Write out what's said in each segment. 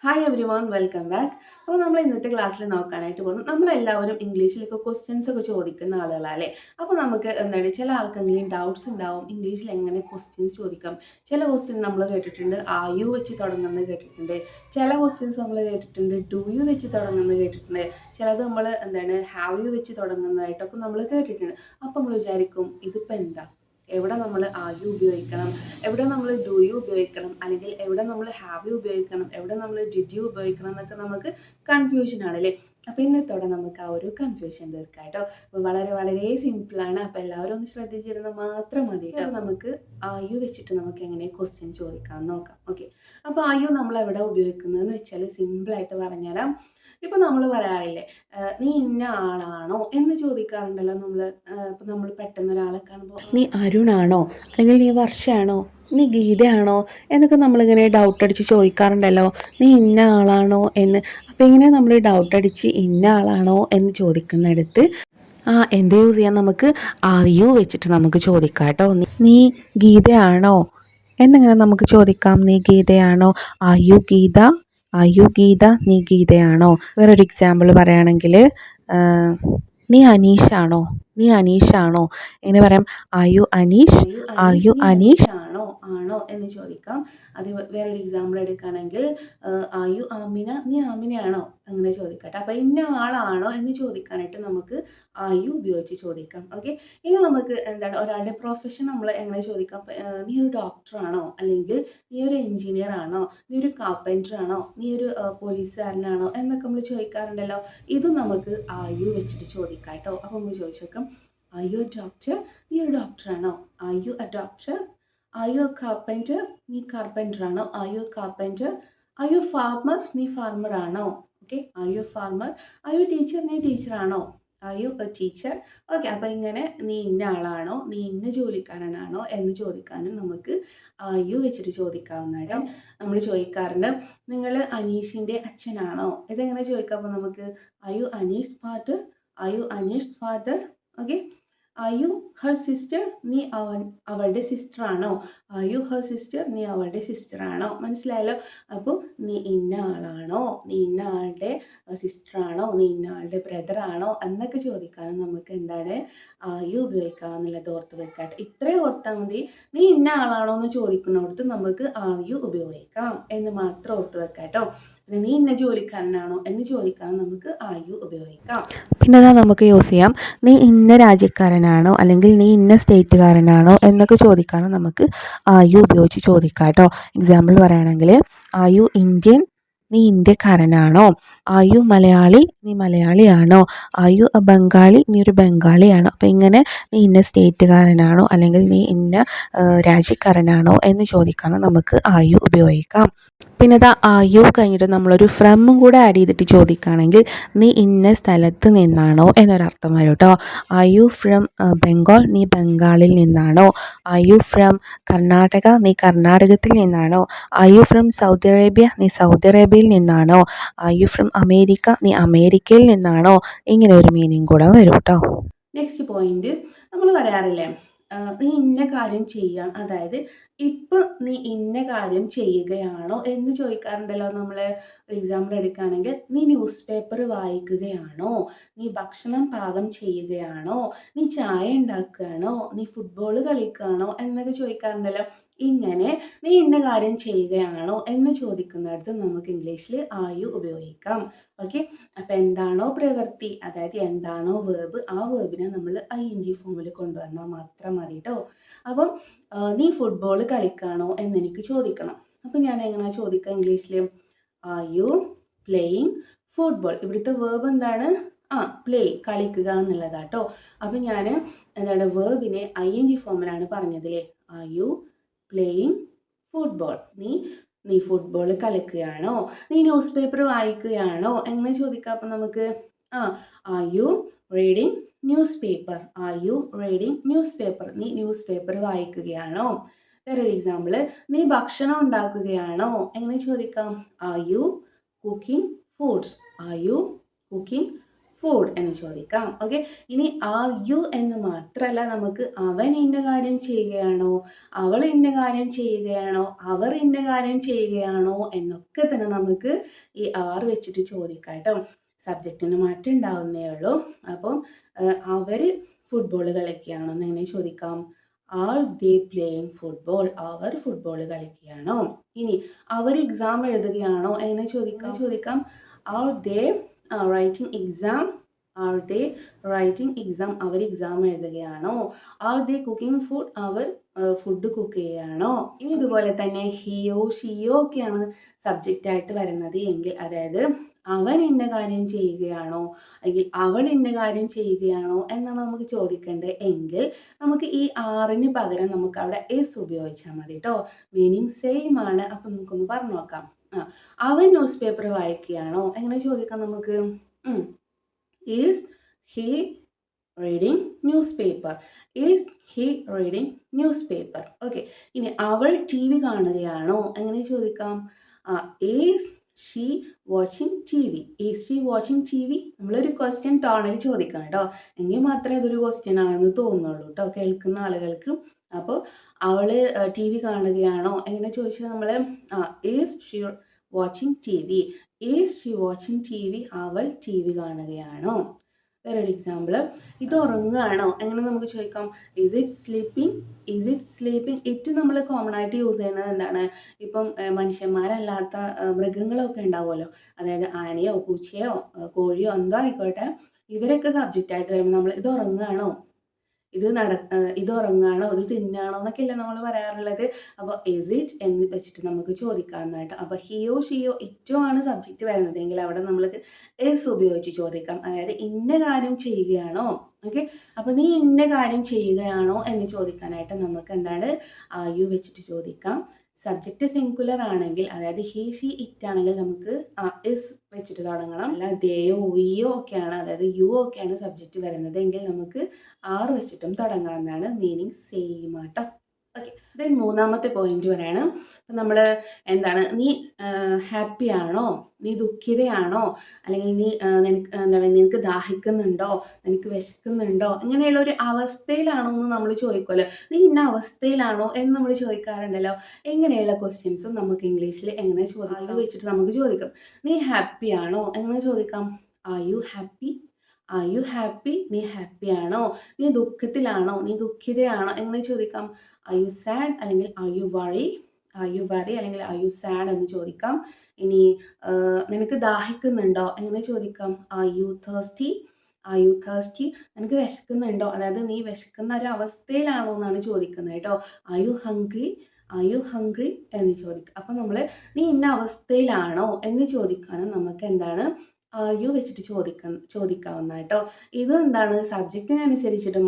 Hi every one welcome back. അപ്പോൾ നമ്മൾ ഇന്നത്തെ ക്ലാസ്സിൽ നോക്കാനായിട്ട് പോകുന്നത് നമ്മളെല്ലാവരും ഇംഗ്ലീഷിലൊക്കെ ക്വസ്റ്റ്യൻസ് ഒക്കെ ചോദിക്കുന്ന ആളുകളല്ലേ. അപ്പോൾ നമുക്ക് എന്താണ് ചില ആൾക്കെങ്കിലും ഡൗട്ട്സ് ഉണ്ടാവും ഇംഗ്ലീഷിൽ എങ്ങനെ ക്വസ്റ്റ്യൻസ് ചോദിക്കാം. ചില ക്വസ്റ്റ്യൻ നമ്മൾ കേട്ടിട്ടുണ്ട് ആർ യു വെച്ച് തുടങ്ങുന്നത് കേട്ടിട്ടുണ്ട്. ചില ക്വസ്റ്റ്യൻസ് നമ്മൾ കേട്ടിട്ടുണ്ട് ഡു യു വെച്ച് തുടങ്ങുന്നത് കേട്ടിട്ടുണ്ട്. ചിലത് നമ്മൾ എന്താണ് ഹാവ് യു വെച്ച് തുടങ്ങുന്നതായിട്ടൊക്കെ നമ്മൾ കേട്ടിട്ടുണ്ട്. അപ്പോൾ നമ്മൾ വിചാരിക്കും ഇതിപ്പോൾ എന്താ, എവിടെ നമ്മൾ ആർ യു ഉപയോഗിക്കണം, എവിടെ നമ്മൾ ഡു യു ഉപയോഗിക്കണം, അല്ലെങ്കിൽ എവിടെ നമ്മൾ ഹാവ് യു ഉപയോഗിക്കണം, എവിടെ നമ്മൾ ഡിഡ് യു ഉപയോഗിക്കണം എന്നൊക്കെ നമുക്ക് കൺഫ്യൂഷൻ ആണല്ലേ. അപ്പോൾ ഇന്നത്തോടെ നമുക്ക് ആ ഒരു കൺഫ്യൂഷൻ തീർക്കാം കേട്ടോ. അപ്പോൾ വളരെ വളരെ സിമ്പിളാണ്. അപ്പോൾ എല്ലാവരും ഒന്ന് ശ്രദ്ധിച്ചിരുന്നാൽ മാത്രം മതി കേട്ടോ. നമുക്ക് ആർ യു വെച്ചിട്ട് നമുക്ക് എങ്ങനെ ക്വസ്റ്റ്യൻ ചോദിക്കാമെന്ന് നോക്കാം. ഓക്കെ, അപ്പോൾ ആർ യു നമ്മൾ എവിടെ ഉപയോഗിക്കുന്നതെന്ന് വെച്ചാൽ സിമ്പിളായിട്ട് പറഞ്ഞുതരാം. ഇപ്പം നമ്മൾ പറയാറില്ലേ, നീ ഇന്ന ആളാണോ എന്ന് ചോദിക്കാറുണ്ടല്ലോ നമ്മൾ. ഇപ്പം നമ്മൾ പെട്ടെന്ന് ഒരാളെ കാണുമ്പോൾ നീ അരുണാണോ, അല്ലെങ്കിൽ നീ വർഷയാണോ, നീ ഗീതയാണോ എന്നൊക്കെ നമ്മളിങ്ങനെ ഡൗട്ട് അടിച്ച് ചോദിക്കാറുണ്ടല്ലോ, നീ ഇന്ന ആളാണോ എന്ന്. അപ്പോൾ ഇങ്ങനെ നമ്മൾ ഡൗട്ട് അടിച്ച് ഇന്ന ആളാണോ എന്ന് ചോദിക്കുന്നിടത്ത് എന്ത് യൂസ് ചെയ്യാൻ, നമുക്ക് ആർ യു വെച്ചിട്ട് നമുക്ക് ചോദിക്കാം കേട്ടോ. നീ ഗീതയാണോ എന്നിങ്ങനെ നമുക്ക് ചോദിക്കാം. നീ ഗീതയാണോ, are you Geeta, are you Geeta, നീ ഗീതയാണോ. വേറൊരു എക്സാമ്പിൾ പറയുകയാണെങ്കിൽ നീ അനീഷാണോ, നീ അനീഷാണോ. എങ്ങനെ പറയാം, are you Aneesh, are you Aneesh ആണോ എന്ന് ചോദിക്കാം. അത് വേറൊരു എക്സാമ്പിൾ എടുക്കുകയാണെങ്കിൽ ആർ യു ആമിന, നീ ആമിനയാണോ അങ്ങനെ ചോദിക്കട്ടെ. അപ്പോൾ ഇന്ന ആളാണോ എന്ന് ചോദിക്കാനായിട്ട് നമുക്ക് ആർ യു ഉപയോഗിച്ച് ചോദിക്കാം. ഓക്കെ, ഇനി നമുക്ക് എന്താണ് ഒരാളുടെ പ്രൊഫഷൻ നമ്മൾ എങ്ങനെ ചോദിക്കാം. നീ ഒരു ഡോക്ടറാണോ, അല്ലെങ്കിൽ നീ ഒരു എഞ്ചിനീയർ ആണോ, നീ ഒരു കാർപ്പൻറ്റർ ആണോ, നീ ഒരു പോലീസുകാരനാണോ എന്നൊക്കെ നമ്മൾ ചോദിക്കാറുണ്ടല്ലോ. ഇതും നമുക്ക് ആർ യു വെച്ചിട്ട് ചോദിക്കാം കേട്ടോ. അപ്പോൾ നമ്മൾ ചോദിച്ചു നോക്കാം, ആർ യു എ ഡോക്ടർ, നീ ഒരു ഡോക്ടറാണോ, are you a doctor. Are you a carpenter, നീ കാർപ്പൻറ്റർ ആണോ, are you a carpenter. Are you farmer, നീ ഫാർമർ ആണോ. Okay, are you farmer. Are you teacher, നീ ടീച്ചറാണോ, are you a teacher. Okay, അപ്പോൾ ഇങ്ങനെ നീ ഇന്ന ആളാണോ, നീ ഇന്ന ജോലിക്കാരനാണോ എന്ന് ചോദിക്കാനും നമുക്ക് ആർ യു വെച്ചിട്ട് ചോദിക്കാവുന്നതാണ്. നമ്മൾ ചോദിക്കാറുണ്ട്, നിങ്ങൾ അനീഷിൻ്റെ അച്ഛനാണോ. ഇതെങ്ങനെ ചോദിക്കാം. അപ്പോൾ നമുക്ക് are you Aneesh father, are you Aneesh father. Okay, are U Har sister, നീ അവളുടെ സിസ്റ്ററാണോ, ആർ യു ഹർ സിസ്റ്റർ, നീ അവളുടെ സിസ്റ്ററാണോ. മനസ്സിലായല്ലോ. അപ്പോൾ നീ ഇന്ന ആളാണോ, നീ ഇന്ന ആളുടെ സിസ്റ്ററാണോ, നീ ഇന്ന ആളുടെ ബ്രദറാണോ എന്നൊക്കെ ചോദിക്കാനും നമുക്ക് എന്താണ് ആർ യു ഉപയോഗിക്കാമെന്നുള്ളത് ഓർത്ത് വെക്കാം. ഇത്രയും ഓർത്താൽ മതി. നീ ഇന്ന ആളാണോ എന്ന് ചോദിക്കുന്നിടത്ത് നമുക്ക് ആർ യു ഉപയോഗിക്കാം എന്ന് മാത്രം ഓർത്ത് വെക്കാം കേട്ടോ. പിന്നെ നീ ഇന്ന ജോലിക്കാരനാണോ എന്ന് ചോദിക്കാൻ നമുക്ക് ആർ യു ഉപയോഗിക്കാം. പിന്നെ അതാ നമുക്ക് യൂസ് ചെയ്യാം, നീ ഇന്ന രാജ്യക്കാരനാണോ, അല്ലെങ്കിൽ നീ ഇന്ന സ്റ്റേറ്റുകാരനാണോ എന്നൊക്കെ ചോദിക്കാനും നമുക്ക് ആർ യു ഉപയോഗിച്ച് ചോദിക്കാം കേട്ടോ. എക്സാമ്പിൾ പറയുകയാണെങ്കിൽ ആർ യു ഇന്ത്യൻ, നീ ഇന്ത്യക്കാരനാണോ. ആർ യു മലയാളി, നീ മലയാളിയാണോ. ആർ യു ബംഗാളി, നീ ഒരു ബംഗാളിയാണോ. അപ്പോൾ ഇങ്ങനെ നീ ഇന്ന സ്റ്റേറ്റുകാരനാണോ, അല്ലെങ്കിൽ നീ ഇന്ന രാജ്യക്കാരനാണോ എന്ന് ചോദിക്കാനും നമുക്ക് ആർ യു ഉപയോഗിക്കാം. പിന്നെ അത് ആർ യു കഴിഞ്ഞിട്ട് നമ്മളൊരു ഫ്രമും കൂടെ ആഡ് ചെയ്തിട്ട് ചോദിക്കുകയാണെങ്കിൽ നീ ഇന്ന സ്ഥലത്ത് നിന്നാണോ എന്നൊരർത്ഥം വരും കേട്ടോ. ആർ യു ഫ്രം ബംഗാൾ, നീ ബംഗാളിൽ നിന്നാണോ. ആർ യു ഫ്രം കർണാടക, നീ കർണാടകത്തിൽ നിന്നാണോ. Are you from Saudi Arabia, നീ സൗദി അറേബ്യയിൽ നിന്നാണോ. ആർ യു ഫ്രം അമേരിക്ക, നീ അമേരിക്കയിൽ നിന്നാണോ. ഇങ്ങനെ ഒരു മീനിങ് കൂടെ വരും കേട്ടോ. നെക്സ്റ്റ് പോയിന്റ് നമ്മൾ പറയാറില്ലേ, നീ ഇന്ന കാര്യം ചെയ്യാൻ, അതായത് ഇപ്പം നീ ഇന്ന കാര്യം ചെയ്യുകയാണോ എന്ന് ചോദിക്കാറുണ്ടല്ലോ നമ്മൾ. എക്സാമ്പിൾ എടുക്കുകയാണെങ്കിൽ നീ ന്യൂസ് പേപ്പർ വായിക്കുകയാണോ, നീ ഭക്ഷണം പാകം ചെയ്യുകയാണോ, നീ ചായ ഉണ്ടാക്കുകയാണോ, നീ ഫുട്ബോൾ കളിക്കുകയാണോ എന്നൊക്കെ ചോദിക്കാറുണ്ടല്ലോ. ഇങ്ങനെ നീ ഇന്ന കാര്യം ചെയ്യുകയാണോ എന്ന് ചോദിക്കുന്നിടത്ത് നമുക്ക് ഇംഗ്ലീഷിൽ ആർ യു ഉപയോഗിക്കാം. ഓക്കെ, അപ്പോൾ എന്താണോ പ്രവൃത്തി, അതായത് എന്താണോ വേർബ്, ആ വേർബിനെ നമ്മൾ ING ഫോമിൽ കൊണ്ടുവന്നാൽ മാത്രം മതി കേട്ടോ. അപ്പം നീ ഫുട്ബോൾ കളിക്കുകയാണോ എന്നെനിക്ക് ചോദിക്കണം. അപ്പം ഞാൻ എങ്ങനെയാണ് ചോദിക്കുക ഇംഗ്ലീഷിൽ, ആർ യു പ്ലേയിങ് ഫുട്ബോൾ. ഇവിടുത്തെ വേർബ് എന്താണ്, പ്ലേ, കളിക്കുക എന്നുള്ളതാട്ടോ. അപ്പം ഞാൻ എന്താണ് വേർബിനെ ING ഫോമിലാണ് പറഞ്ഞതില്ലേ, ആർ യു പ്ലേയിങ് ഫുട്ബോൾ. നീ ഫുട്ബോൾ കളിക്കുകയാണോ, നീ ന്യൂസ് പേപ്പർ വായിക്കുകയാണോ എങ്ങനെ ചോദിക്കാം. അപ്പം നമുക്ക് are you reading news paper, are you reading newspaper, നീ ന്യൂസ് പേപ്പർ വായിക്കുകയാണോ. വേറൊരു എക്സാമ്പിൾ, നീ ഭക്ഷണം ഉണ്ടാക്കുകയാണോ എങ്ങനെ ചോദിക്കാം, are U cooking foods, are you cooking food എന്ന് ചോദിക്കാം. ഓക്കെ. ഇനി ആർ യു എന്ന് മാത്രമല്ല, നമുക്ക് അവൻ ഇന്ന കാര്യം ചെയ്യുകയാണോ, അവൾ ഇന്ന കാര്യം ചെയ്യുകയാണോ, അവർ ഇന്ന കാര്യം ചെയ്യുകയാണോ എന്നൊക്കെ തന്നെ നമുക്ക് ഈ ആർ വെച്ചിട്ട് ചോദിക്കാം കേട്ടോ. സബ്ജക്റ്റിന് മാറ്റം ഉണ്ടാവുന്നേ ഉള്ളൂ. അപ്പം അവർ ഫുട്ബോൾ കളിക്കുകയാണോ എന്ന് എങ്ങനെ ചോദിക്കാം? Are they playing football? അവർ ഫുട്ബോൾ കളിക്കുകയാണോ? ഇനി അവർ എക്സാം എഴുതുകയാണോ എങ്ങനെ ചോദിക്കാം? Are they writing exam? Are they writing exam? അവർ എക്സാം എഴുതുകയാണോ? Are they cooking food? അവർ ഫുഡ് കുക്ക് ചെയ്യുകയാണോ? ഇനി ഇതുപോലെ തന്നെ ഹിയോ ഷിയോ ഒക്കെയാണ് സബ്ജക്റ്റ് ആയിട്ട് വരുന്നത് എങ്കിൽ, അതായത് അവൻ ഇന്ന കാര്യം ചെയ്യുകയാണോ അല്ലെങ്കിൽ അവൾ ഇന്ന കാര്യം ചെയ്യുകയാണോ എന്നാണ് നമുക്ക് ചോദിക്കേണ്ടത് എങ്കിൽ, നമുക്ക് ഈ ആറിന് പകരം നമുക്ക് അവിടെ എസ് ഉപയോഗിച്ചാൽ മതി കേട്ടോ. മീനിങ് സെയിം ആണ്. അപ്പം നമുക്കൊന്ന് പറഞ്ഞു നോക്കാം. അവൻ ന്യൂസ് പേപ്പർ വായിക്കുകയാണോ എങ്ങനെ ചോദിക്കാം നമുക്ക്? Is he reading newspaper? Is he reading newspaper? Okay. ഇനി അവൾ ടി വി കാണുകയാണോ എങ്ങനെ ചോദിക്കാം? Is she watching T V? Is she watching T V? നമ്മളൊരു ക്വസ്റ്റ്യൻ ടോണിൽ ചോദിക്കണം കേട്ടോ, എങ്കിൽ മാത്രമേ അതൊരു ക്വസ്റ്റ്യൻ ആണെന്ന് തോന്നുള്ളൂ കേട്ടോ കേൾക്കുന്ന ആളുകൾക്ക്. അപ്പോൾ അവൾ ടി വി കാണുകയാണോ എങ്ങനെ ചോദിച്ചാൽ നമ്മൾ is she watching T V? Is she watching T V? അവൾ ടി വി കാണുകയാണോ? വേറൊരു എക്സാമ്പിൾ, ഇത് ഉറങ്ങുകയാണോ എങ്ങനെ നമുക്ക് ചോദിക്കാം? Is it sleeping? Is it sleeping? It നമ്മൾ കോമൺ ആയിട്ട് യൂസ് ചെയ്യുന്നത് എന്താണ്? ഇപ്പം മനുഷ്യന്മാരല്ലാത്ത മൃഗങ്ങളൊക്കെ ഉണ്ടാവുമല്ലോ, അതായത് ആനയോ പൂച്ചയോ കോഴിയോ എന്തോ ആയിക്കോട്ടെ, ഇവരൊക്കെ സബ്ജക്റ്റ് ആയിട്ട് വരുമ്പോൾ നമ്മൾ ഇത് ഉറങ്ങുകയാണോ, ഇത് ഉറങ്ങുകയാണോ, ഇത് തിന്നാണോ എന്നൊക്കെയല്ലേ നമ്മൾ പറയാറുള്ളത്. അപ്പോൾ ഇസ് ഇറ്റ് എന്ന് വെച്ചിട്ട് നമുക്ക് ചോദിക്കാവുന്നതായിട്ട്. അപ്പോൾ ഹിയോ ഷിയോ ഇറ്റോ ആണ് സബ്ജക്റ്റ് വരുന്നതെങ്കിൽ അവിടെ നമ്മൾക്ക് എസ് ഉപയോഗിച്ച് ചോദിക്കാം. അതായത് ഇന്ന കാര്യം ചെയ്യുകയാണോ. ഓക്കെ. അപ്പോൾ നീ ഇന്ന കാര്യം ചെയ്യുകയാണോ എന്ന് ചോദിക്കാനായിട്ട് നമുക്ക് എന്താണ് യു വെച്ചിട്ട് ചോദിക്കാം. സബ്ജക്റ്റ് സിംഗുലർ ആണെങ്കിൽ, അതായത് ഹി ഷി ഇറ്റ് ആണെങ്കിൽ നമുക്ക് ഇസ് വെച്ചിട്ട് തുടങ്ങണം. അല്ല ദേയോ വിയോ ഒക്കെയാണ്, അതായത് യു ഒക്കെയാണ് സബ്ജക്റ്റ് വരുന്നത് എങ്കിൽ നമുക്ക് ആർ വെച്ചിട്ടും തുടങ്ങാവുന്നതാണ്. മീനിങ് സെയിം ആട്ടോ. ഓക്കെ. ദെൻ മൂന്നാമത്തെ പോയിന്റ് പറയാണ്. അപ്പം നമ്മൾ എന്താണ്, നീ ഹാപ്പി ആണോ, നീ ദുഃഖിതയാണോ, അല്ലെങ്കിൽ നീ നിനക്ക് ദാഹിക്കുന്നുണ്ടോ, നിനക്ക് വിശക്കുന്നുണ്ടോ, ഇങ്ങനെയുള്ള ഒരു അവസ്ഥയിലാണോ എന്ന് നമ്മൾ ചോദിക്കുമല്ലോ. നീ ഇന്ന അവസ്ഥയിലാണോ എന്ന് നമ്മൾ ചോദിക്കാറുണ്ടല്ലോ. എങ്ങനെയുള്ള ക്വസ്റ്റ്യൻസും നമുക്ക് ഇംഗ്ലീഷിൽ എങ്ങനെ ചോദിക്കാം വെച്ചിട്ട് നമുക്ക് ചോദിക്കാം. നീ ഹാപ്പി ആണോ എങ്ങനെ ചോദിക്കാം? Are you happy? Are you happy? നീ ഹാപ്പി ആണോ? നീ ദുഃഖത്തിലാണോ, നീ ദുഃഖിതയാണോ എങ്ങനെ ചോദിക്കാം? ആർ യു സാഡ് അല്ലെങ്കിൽ are you worry? Are you worry അല്ലെങ്കിൽ ആർ യു സാഡ് എന്ന് ചോദിക്കാം. ഇനി നിനക്ക് ദാഹിക്കുന്നുണ്ടോ എങ്ങനെ ചോദിക്കാം? Are U thirsty? Are you thirsty? നിനക്ക് വിശക്കുന്നുണ്ടോ, അതായത് നീ വിശക്കുന്ന ഒരു അവസ്ഥയിലാണോ എന്നാണ് ചോദിക്കുന്നത് കേട്ടോ. Are U hungry? Are you hungry എന്ന് ചോദിക്കുക. അപ്പം നമ്മൾ നീ ഇന്ന അവസ്ഥയിലാണോ എന്ന് ചോദിക്കാനും നമുക്ക് എന്താണ് യു വെച്ചിട്ട് ചോദിക്കാവുന്ന കേട്ടോ. ഇത് എന്താണ്, സബ്ജക്റ്റിനനുസരിച്ചിട്ട്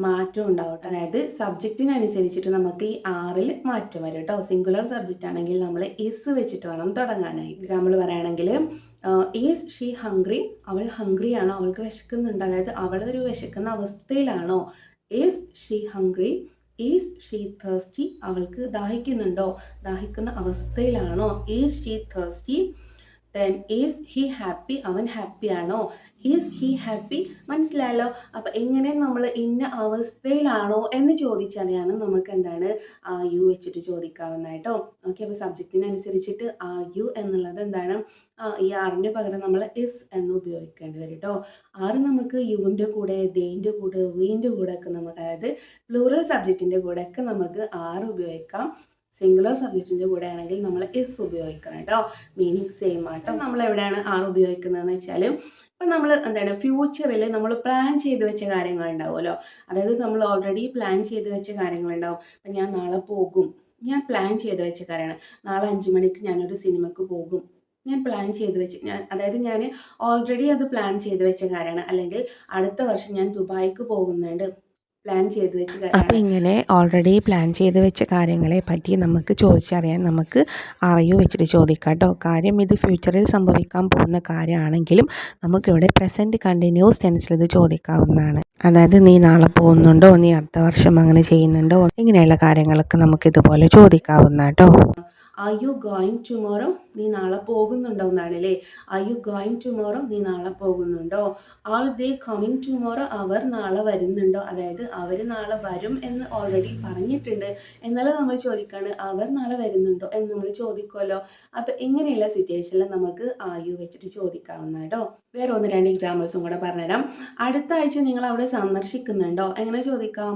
മാറ്റം ഉണ്ടാവട്ടെ. അതായത് സബ്ജക്റ്റിനനുസരിച്ചിട്ട് നമുക്ക് ഈ ആറിൽ മാറ്റം വരും കേട്ടോ. സിംഗുലർ സബ്ജക്റ്റ് ആണെങ്കിൽ നമ്മൾ ഇസ് വെച്ചിട്ട് വേണം തുടങ്ങാനായി. എക്സാമ്പിൾ പറയുകയാണെങ്കിൽ ഈസ് ഷീ ഹംഗ്രി? അവൾ ഹംഗ്രി ആണോ, അവൾക്ക് വിശക്കുന്നുണ്ട്, അതായത് അവളൊരു വിശക്കുന്ന അവസ്ഥയിലാണോ. Is she hungry? Is she thirsty? അവൾക്ക് ദാഹിക്കുന്നുണ്ടോ, ദാഹിക്കുന്ന അവസ്ഥയിലാണോ. Is she thirsty? Then is he happy? അവൻ ഹാപ്പി ആണോ. Is he happy? മനസ്സിലായല്ലോ. അപ്പം എങ്ങനെ നമ്മൾ ഇന്ന അവസ്ഥയിലാണോ എന്ന് ചോദിച്ചറിയാനും നമുക്ക് എന്താണ് യു വെച്ചിട്ട് ചോദിക്കാവുന്നതായിട്ടോ. ഓക്കെ. അപ്പോൾ സബ്ജക്റ്റിനനുസരിച്ചിട്ട് യു എന്നുള്ളത് എന്താണ്, ഈ ആറിൻ്റെ പകരം നമ്മൾ ഇസ് എന്ന് ഉപയോഗിക്കേണ്ടി വരും കേട്ടോ. ആറ് നമുക്ക് യുവിൻ്റെ കൂടെ, ദേൻ്റെ കൂടെ, വീൻ്റെ കൂടെ ഒക്കെ നമുക്ക്, അതായത് പ്ലൂറൽ സബ്ജക്റ്റിൻ്റെ കൂടെ ഒക്കെ നമുക്ക് ആറ് ഉപയോഗിക്കാം. സിംഗുലർ സബ്ജക്റ്റിൻ്റെ കൂടെ ആണെങ്കിൽ നമ്മൾ ഇസ് ഉപയോഗിക്കണം കേട്ടോ. മീനിങ് സെയിം ആട്ടോ. നമ്മൾ എവിടെയാണ് ആർ ഉപയോഗിക്കുന്നതെന്ന് വെച്ചാൽ, ഇപ്പം നമ്മൾ എന്താണ് ഫ്യൂച്ചറിൽ നമ്മൾ പ്ലാൻ ചെയ്ത് വെച്ച കാര്യങ്ങളുണ്ടാവുമല്ലോ. അതായത് നമ്മൾ ഓൾറെഡി പ്ലാൻ ചെയ്ത് വെച്ച കാര്യങ്ങളുണ്ടാവും. അപ്പം ഞാൻ നാളെ പോകും, ഞാൻ പ്ലാൻ ചെയ്ത് വെച്ച കാര്യമാണ്. നാളെ 5 മണിക്ക് ഞാനൊരു സിനിമയ്ക്ക് പോകും, ഞാൻ പ്ലാൻ ചെയ്ത് വെച്ച്, അതായത് ഞാൻ ഓൾറെഡി അത് പ്ലാൻ ചെയ്ത് വെച്ച കാര്യമാണ്. അല്ലെങ്കിൽ അടുത്ത വർഷം ഞാൻ ദുബായിക്ക് പോകുന്നുണ്ട്, പ്ലാൻ ചെയ്ത് വെച്ച കാര്യം. അപ്പോൾ ഇങ്ങനെ ഓൾറെഡി പ്ലാൻ ചെയ്ത് വെച്ച കാര്യങ്ങളെ പറ്റി നമുക്ക് ചോദിച്ചറിയാൻ നമുക്ക് അറിയൂ വെച്ചിട്ട് ചോദിക്കാം കേട്ടോ. കാര്യം ഇത് ഫ്യൂച്ചറിൽ സംഭവിക്കാൻ പോകുന്ന കാര്യമാണെങ്കിലും നമുക്കിവിടെ പ്രസൻറ്റ് കണ്ടിന്യൂസ് ടെൻസിൽ ഇത് ചോദിക്കാവുന്നതാണ്. അതായത് നീ നാളെ പോകുന്നുണ്ടോ, നീ അടുത്ത വർഷം അങ്ങനെ ചെയ്യുന്നുണ്ടോ, ഇങ്ങനെയുള്ള കാര്യങ്ങളൊക്കെ നമുക്ക് ഇതുപോലെ ചോദിക്കാവുന്ന കേട്ടോ. ആർ യു ഗോയിങ് ടുമോറോ, നീ നാളെ പോകുന്നുണ്ടോ എന്നാണ് അല്ലേ. ആർ യു ഗോയിങ് ടുമോറോ, നീ നാളെ പോകുന്നുണ്ടോ. ആർ ദേ കമ്മിങ് ടുമോറോ, അവർ നാളെ വരുന്നുണ്ടോ. അതായത് അവർ നാളെ വരും എന്ന് ഓൾറെഡി പറഞ്ഞിട്ടുണ്ട്, എന്നാലും നമ്മൾ ചോദിക്കുകയാണ് അവർ നാളെ വരുന്നുണ്ടോ എന്ന് നമ്മൾ ചോദിക്കുമല്ലോ. അപ്പോൾ ഇങ്ങനെയുള്ള സിറ്റുവേഷനിൽ നമുക്ക് ആർ യു വെച്ചിട്ട് ചോദിക്കാവുന്ന കേട്ടോ. വേറെ 1-2 എക്സാമ്പിൾസും കൂടെ പറഞ്ഞുതരാം. അടുത്ത ആഴ്ച നിങ്ങൾ അവിടെ സന്ദർശിക്കുന്നുണ്ടോ, എങ്ങനെ ചോദിക്കാം.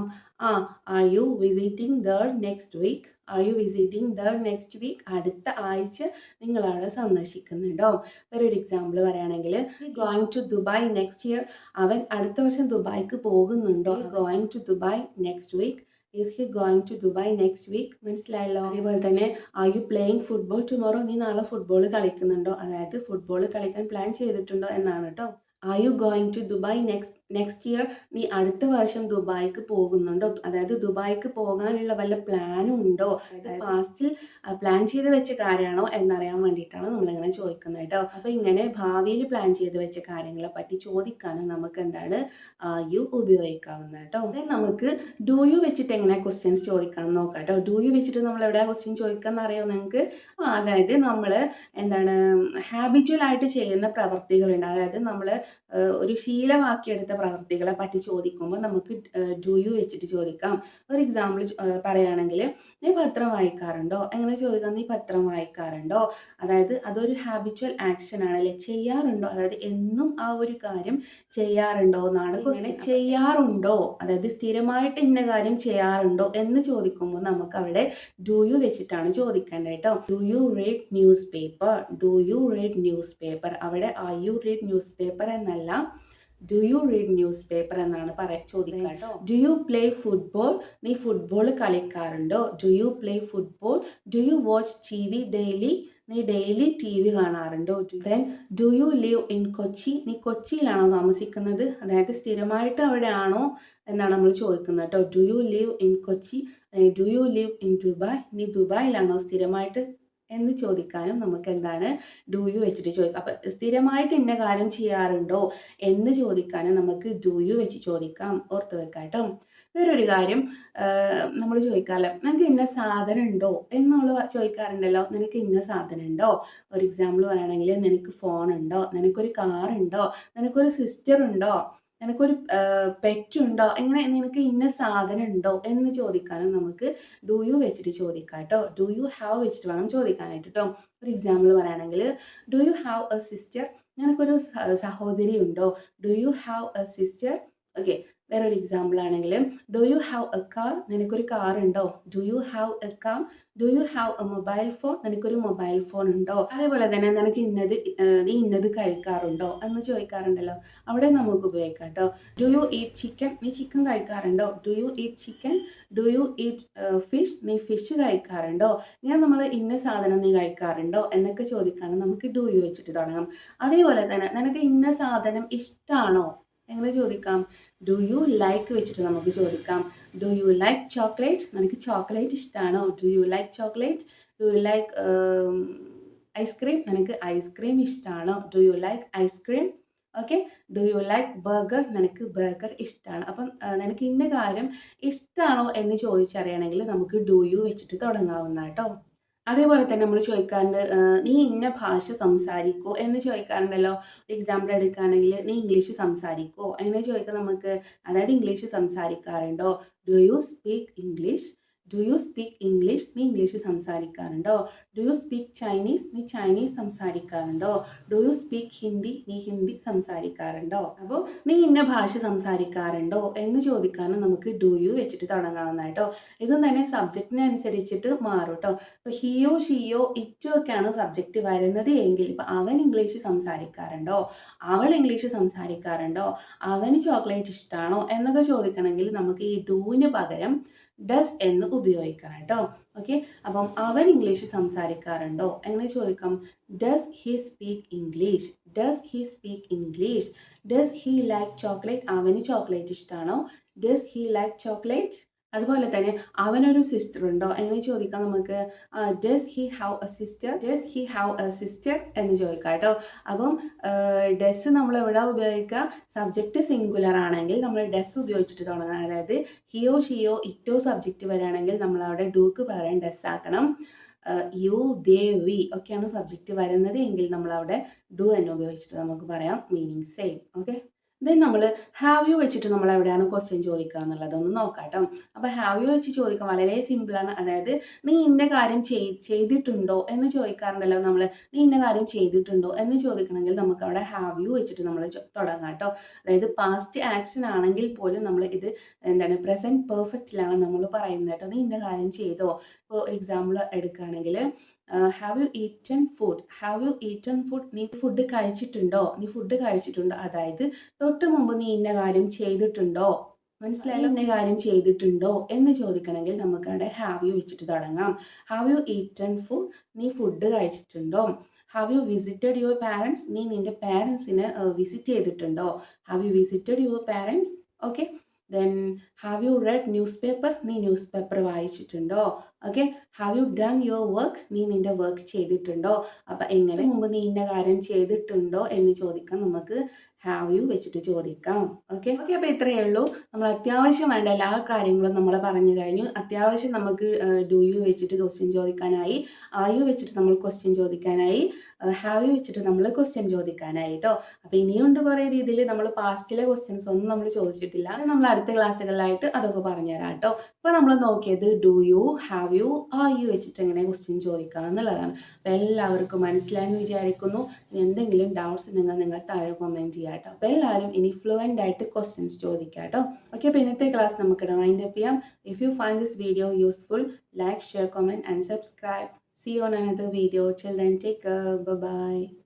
Are you visiting there next week. Are you visiting there next week, അടുത്ത ആഴ്ച നിങ്ങൾ അവിടെ സന്ദർശിക്കുന്നുണ്ടോ. വേറൊരു എക്സാമ്പിൾ പറയുകയാണെങ്കിൽ going to Dubai next year, അവൻ അടുത്ത വർഷം ദുബായ്ക്ക് പോകുന്നുണ്ടോ. Going to Dubai next week. Is he going to Dubai next week. മനസ്സിലായല്ലോ. അതേപോലെ തന്നെ are you playing football tomorrow, നീ നാളെ ഫുട്ബോൾ കളിക്കുന്നുണ്ടോ. അതായത് ഫുട്ബോൾ കളിക്കാൻ പ്ലാൻ ചെയ്തിട്ടുണ്ടോ എന്നാണ് കേട്ടോ. Are you going to Dubai next year, നീ അടുത്ത വർഷം ദുബായ്ക്ക് പോകുന്നുണ്ടോ. അതായത് ദുബായ്ക്ക് പോകാനുള്ള വല്ല പ്ലാനും ഉണ്ടോ. അതായത് പാസ്റ്റിൽ പ്ലാൻ ചെയ്ത് വെച്ച കാര്യമാണോ എന്നറിയാൻ വേണ്ടിയിട്ടാണ് നമ്മളിങ്ങനെ ചോദിക്കുന്നത് കേട്ടോ. അപ്പോൾ ഇങ്ങനെ ഭാവിയിൽ പ്ലാൻ ചെയ്ത് വെച്ച കാര്യങ്ങളെ പറ്റി ചോദിക്കാനും നമുക്ക് എന്താണ് യു ഉപയോഗിക്കാവുന്നത് കേട്ടോ. ദെൻ നമുക്ക് ഡു യു വെച്ചിട്ട് എങ്ങനെ ക്വസ്റ്റ്യൻസ് ചോദിക്കാമെന്ന് നോക്കാം കേട്ടോ. ഡു യു വെച്ചിട്ട് നമ്മൾ എവിടെയാണ് ക്വസ്റ്റ്യൻ ചോദിക്കാമെന്ന് അറിയാമോ നിങ്ങൾക്ക്. അതായത് നമ്മൾ എന്താണ് ഹാബിച്വലായിട്ട് ചെയ്യുന്ന പ്രവർത്തികളുണ്ട്. അതായത് നമ്മൾ ഒരു ശീലമാക്കിയെടുത്ത പ്രവർത്തികളെ പറ്റി ചോദിക്കുമ്പോൾ നമുക്ക് ഡു യു വെച്ചിട്ട് ചോദിക്കാം. ഒരു എക്സാമ്പിൾ പറയുകയാണെങ്കിൽ നീ പത്രം വായിക്കാറുണ്ടോ, എങ്ങനെ ചോദിക്കാം. നീ പത്രം വായിക്കാറുണ്ടോ. അതായത് അതൊരു ഹാബിച്വൽ ആക്ഷൻ ആണല്ലേ, ചെയ്യാറുണ്ടോ. അതായത് എന്നും ആ ഒരു കാര്യം ചെയ്യാറുണ്ടോ എന്നാണ്. ഇങ്ങനെ ചെയ്യാറുണ്ടോ, അതായത് സ്ഥിരമായിട്ട് ഇന്ന കാര്യം ചെയ്യാറുണ്ടോ എന്ന് ചോദിക്കുമ്പോൾ നമുക്ക് അവിടെ ഡു യു വെച്ചിട്ടാണ് ചോദിക്കേണ്ടത് കേട്ടോ. Do you read newspaper, do you read newspaper. അവിടെ are you read newspaper എന്നല്ല, do you read newspaper എന്നാണ് ചോദിക്കുക കേട്ടോ. ഡു യു പ്ലേ ഫുട്ബോൾ, നീ ഫുട്ബോൾ കളിക്കാറുണ്ടോ. Do you play football. Do you watch T V daily, നീ daily T V കാണാറുണ്ടോ. Then do you live in Kochi, നീ കൊച്ചിയിലാണോ താമസിക്കുന്നത്. അതായത് സ്ഥിരമായിട്ട് അവിടെയാണോ എന്നാണ് നമ്മൾ ചോദിക്കുന്നത് കേട്ടോ. Do you live in Kochi. Do you live in Dubai, നീ ദുബായിലാണോ സ്ഥിരമായിട്ട് എന്ന് ചോദിക്കാനും നമുക്ക് എന്താണ് ഡു യു വെച്ചിട്ട് ചോദിക്കാം. അപ്പം സ്ഥിരമായിട്ട് ഇന്ന കാര്യം ചെയ്യാറുണ്ടോ എന്ന് ചോദിക്കാനും നമുക്ക് ഡു യു വെച്ച് ചോദിക്കാം. ഓർത്ത് വെക്കാം കേട്ടോ. വേറൊരു കാര്യം നമ്മൾ ചോദിക്കാമല്ലോ, നിനക്ക് ഇന്ന സാധനം ഉണ്ടോ എന്നുള്ള ചോദിക്കാറുണ്ടല്ലോ. നിനക്ക് ഇന്ന സാധനം ഉണ്ടോ. ഒരു എക്സാമ്പിൾ പറയുകയാണെങ്കിൽ നിനക്ക് ഫോൺ ഉണ്ടോ, നിനക്കൊരു കാർ ഉണ്ടോ, നിനക്കൊരു സിസ്റ്റർ ഉണ്ടോ, നിനക്കൊരു പെറ്റുണ്ടോ, ഇങ്ങനെ നിനക്ക് ഇന്ന സാധനം ഉണ്ടോ എന്ന് ചോദിക്കാനും നമുക്ക് ഡു യു വെച്ചിട്ട് ചോദിക്കാം കേട്ടോ. ഡു യു ഹാവ് വെച്ചിട്ട് വേണം ചോദിക്കാനായിട്ട് കേട്ടോ. ഒരു എക്സാമ്പിൾ പറയുകയാണെങ്കിൽ do you have A sister, നിനക്കൊരു സഹോദരി ഉണ്ടോ. Do you have A sister. Okay. വേറൊരു എക്സാമ്പിൾ ആണെങ്കിൽ do you have A car, നിനക്കൊരു കാർ ഉണ്ടോ. Do you have A car. Do you have A mobile phone, നിനക്കൊരു മൊബൈൽ ഫോൺ ഉണ്ടോ. അതേപോലെ തന്നെ നിനക്ക് നീ ഇന്നത് കഴിക്കാറുണ്ടോ എന്ന് ചോദിക്കാറുണ്ടല്ലോ, അവിടെ നമുക്ക് ഉപയോഗിക്കാം കേട്ടോ. ഡു യു ഈറ്റ് ചിക്കൻ, നീ ചിക്കൻ കഴിക്കാറുണ്ടോ. Do you eat chicken. Do you eat fish, നീ ഫിഷ് കഴിക്കാറുണ്ടോ. ഇങ്ങനെ നമ്മൾ ഇന്ന സാധനം നീ കഴിക്കാറുണ്ടോ എന്നൊക്കെ ചോദിക്കാനും നമുക്ക് ഡു യു വെച്ചിട്ട് തുടങ്ങാം. അതേപോലെ തന്നെ നിനക്ക് ഇന്ന സാധനം ഇഷ്ടമാണോ എങ്ങനെ ചോദിക്കാം. ഡു യു ലൈക്ക് വെച്ചിട്ട് നമുക്ക് ചോദിക്കാം. ഡു യു ലൈക്ക് ചോക്ലേറ്റ്, നിനക്ക് ചോക്ലേറ്റ് ഇഷ്ടമാണോ. Do you like chocolate. Do you like ice cream, നിനക്ക് ഐസ്ക്രീം ഇഷ്ടമാണോ. Do you like ice cream. Okay. Do you like burger, നിനക്ക് ബർഗർ ഇഷ്ടമാണ്. അപ്പം നിനക്ക് ഇന്ന കാര്യം ഇഷ്ടമാണോ എന്ന് ചോദിച്ചറിയണമെങ്കിൽ നമുക്ക് ഡു യു വെച്ചിട്ട് തുടങ്ങാവുന്ന കേട്ടോ. അതേപോലെ തന്നെ നമ്മൾ ചോദിക്കാറുണ്ട് നീ ഇന്ന ഭാഷ സംസാരിക്കുമോ എന്ന് ചോദിക്കാറുണ്ടല്ലോ. ഒരു എക്സാമ്പിൾ എടുക്കുകയാണെങ്കിൽ നീ ഇംഗ്ലീഷ് സംസാരിക്കുമോ അങ്ങനെ ചോദിക്കാം നമുക്ക്. അതായത് ഇംഗ്ലീഷ് സംസാരിക്കാറുണ്ടോ. Do you speak English. Do you speak English, നീ ഇംഗ്ലീഷ് സംസാരിക്കാറുണ്ടോ. ഡു യു സ്പീക്ക് ചൈനീസ്, നീ ചൈനീസ് സംസാരിക്കാറുണ്ടോ. ഡു യു സ്പീക്ക് ഹിന്ദി, നീ ഹിന്ദി സംസാരിക്കാറുണ്ടോ. അപ്പോൾ നീ ഇന്ന ഭാഷ സംസാരിക്കാറുണ്ടോ എന്ന് ചോദിക്കാനും നമുക്ക് ഡു യു വെച്ചിട്ട് തുടങ്ങാവുന്ന കേട്ടോ. ഇതും തന്നെ സബ്ജക്റ്റിനനുസരിച്ചിട്ട് മാറും കേട്ടോ. ഇപ്പോൾ ഹിയോ ഷിയോ ഇറ്റോ ഒക്കെയാണ് സബ്ജക്റ്റ് വരുന്നത് എങ്കിൽ ഇപ്പോൾ അവൻ ഇംഗ്ലീഷ് സംസാരിക്കാറുണ്ടോ, അവൾ ഇംഗ്ലീഷ് സംസാരിക്കാറുണ്ടോ, അവന് ചോക്ലേറ്റ് ഇഷ്ടമാണോ എന്നൊക്കെ ചോദിക്കണമെങ്കിൽ നമുക്ക് ഈ ഡൂവിന് പകരം ഡസ് എന്ന് ഉപയോഗിക്കണം കേട്ടോ. ഓക്കെ. അപ്പം അവൻ ഇംഗ്ലീഷ് സംസാരിക്കാറുണ്ടോ എങ്ങനെ ചോദിക്കാം. Does he speak English. Does he speak English. Does he like chocolate, അവന് ചോക്ലേറ്റ് ഇഷ്ടമാണോ. Does he like chocolate. അതുപോലെ തന്നെ അവനൊരു സിസ്റ്റർ ഉണ്ടോ എങ്ങനെ ചോദിക്കാം നമുക്ക്. Does he have A sister. Does he have A sister എന്ന് ചോദിക്കാം കേട്ടോ. അപ്പം ഡസ് നമ്മൾ എവിടെ ഉപയോഗിക്കുക. സബ്ജക്റ്റ് സിംഗുലർ ആണെങ്കിൽ നമ്മൾ ഡസ് ഉപയോഗിച്ചിട്ട് തുടങ്ങാം. അതായത് ഹിയോ ഷിയോ ഇറ്റോ സബ്ജക്റ്റ് വരികയാണെങ്കിൽ നമ്മൾ അവിടെ ഡൂക്ക് പകരം ഡസ് ആക്കണം. യു, ദേ, വി ഒക്കെയാണ് സബ്ജക്റ്റ് വരുന്നത് എങ്കിൽ നമ്മളവിടെ ഡു എന്ന് ഉപയോഗിച്ചിട്ട് നമുക്ക് പറയാം മീനിങ് സെയിം. ഓക്കെ, ദെൻ നമ്മൾ ഹാവ് യു വെച്ചിട്ട് നമ്മൾ എവിടെയാണ് ക്വസ്റ്റ്യൻ ചോദിക്കുക എന്നുള്ളതൊന്ന് നോക്കാം കേട്ടോ. അപ്പോൾ ഹാവ് യു വെച്ച് ചോദിക്കാൻ വളരെ സിമ്പിളാണ്. അതായത് നീ ഇന്ന കാര്യം ചെയ്തിട്ടുണ്ടോ എന്ന് ചോദിക്കാറുണ്ടല്ലോ നമ്മൾ. നീ ഇന്ന കാര്യം ചെയ്തിട്ടുണ്ടോ എന്ന് ചോദിക്കണമെങ്കിൽ നമുക്ക് അവിടെ ഹാവ് യു വെച്ചിട്ട് നമ്മൾ തുടങ്ങാം കേട്ടോ. അതായത് പാസ്റ്റ് ആക്ഷൻ ആണെങ്കിൽ പോലും നമ്മൾ ഇത് എന്താണ് പ്രസൻറ്റ് പെർഫെക്റ്റിലാണ് നമ്മൾ പറയുന്നത് കേട്ടോ. നീ ഇന്ന കാര്യം ചെയ്തോ. ഇപ്പോൾ എക്സാമ്പിൾ എടുക്കുകയാണെങ്കിൽ have you eaten food. Have you eaten food, നീ ഫുഡ് കഴിച്ചിട്ടുണ്ടോ. നീ ഫുഡ് കഴിച്ചിട്ടുണ്ടോ, അതായത് തൊട്ട് മുമ്പ് നീ ഇന്ന കാര്യം ചെയ്തിട്ടുണ്ടോ. മനസ്സിലായാലും ഇന്ന കാര്യം ചെയ്തിട്ടുണ്ടോ എന്ന് ചോദിക്കണമെങ്കിൽ നമുക്ക് അവിടെ ഹാവ് യു വെച്ചിട്ട് തുടങ്ങാം. ഹാവ് യു ഈറ്റൺ ഫുഡ്, നീ ഫുഡ് കഴിച്ചിട്ടുണ്ടോ. Have you visited your parents, നീ നിൻ്റെ പാരൻസിനെ വിസിറ്റ് ചെയ്തിട്ടുണ്ടോ. Have you visited your parents. Okay, then have you read newspaper, നീ ന്യൂസ് പേപ്പർ വായിച്ചിട്ടുണ്ടോ. Okay, have you done your work, നീ നിൻ്റെ വർക്ക് ചെയ്തിട്ടുണ്ടോ. അപ്പം എങ്ങനെ മുമ്പ് നീ ഇന്ന കാര്യം ചെയ്തിട്ടുണ്ടോ എന്ന് ചോദിക്കാൻ നമുക്ക് ഹാവ് യു വെച്ചിട്ട് ചോദിക്കാം. ഓക്കെ ഓക്കെ, അപ്പോൾ ഇത്രയേ ഉള്ളൂ. നമ്മൾ അത്യാവശ്യം വേണ്ട എല്ലാ കാര്യങ്ങളും നമ്മൾ പറഞ്ഞു കഴിഞ്ഞു. അത്യാവശ്യം നമുക്ക് ഡു യു വെച്ചിട്ട് ക്വസ്റ്റ്യൻ ചോദിക്കാനായി, ആർ യു വെച്ചിട്ട് നമ്മൾ ക്വസ്റ്റ്യൻ ചോദിക്കാനായി, ഹാവ് യു വെച്ചിട്ട് നമ്മൾ ക്വസ്റ്റ്യൻ ചോദിക്കാനായി കേട്ടോ. അപ്പോൾ ഇനിയുണ്ട് കുറേ രീതിയിൽ നമ്മൾ പാസ്റ്റിലെ ക്വസ്റ്റ്യൻസ് ഒന്നും നമ്മൾ ചോദിച്ചിട്ടില്ല. നമ്മൾ അടുത്ത ക്ലാസ്സുകളിലായിട്ട് അതൊക്കെ പറഞ്ഞുതരാം കേട്ടോ. ഇപ്പോൾ നമ്മൾ നോക്കിയത് do you, have you, are you വെച്ചിട്ട് എങ്ങനെ ക്വസ്റ്റ്യൻ ചോദിക്കാം എന്നുള്ളതാണ്. അപ്പോൾ എല്ലാവർക്കും മനസ്സിലായെന്ന് വിചാരിക്കുന്നു. ഇനി എന്തെങ്കിലും ഡൗട്ട്സ് നിങ്ങൾ താഴെ കമൻറ്റ് ചെയ്യാം കേട്ടോ. അപ്പോൾ എല്ലാവരും ഇനി ഫ്ലുവൻ്റ് ആയിട്ട് ക്വസ്റ്റ്യൻസ് ചോദിക്കാം കേട്ടോ. ഓക്കെ, അപ്പോൾ ഇന്നത്തെ ക്ലാസ് നമുക്കിവിടെ വൈൻഡ് അപ്പ് ചെയ്യാം. If you find this video useful, like, share, comment and subscribe. See you on another video. Till then, take care. Bye bye.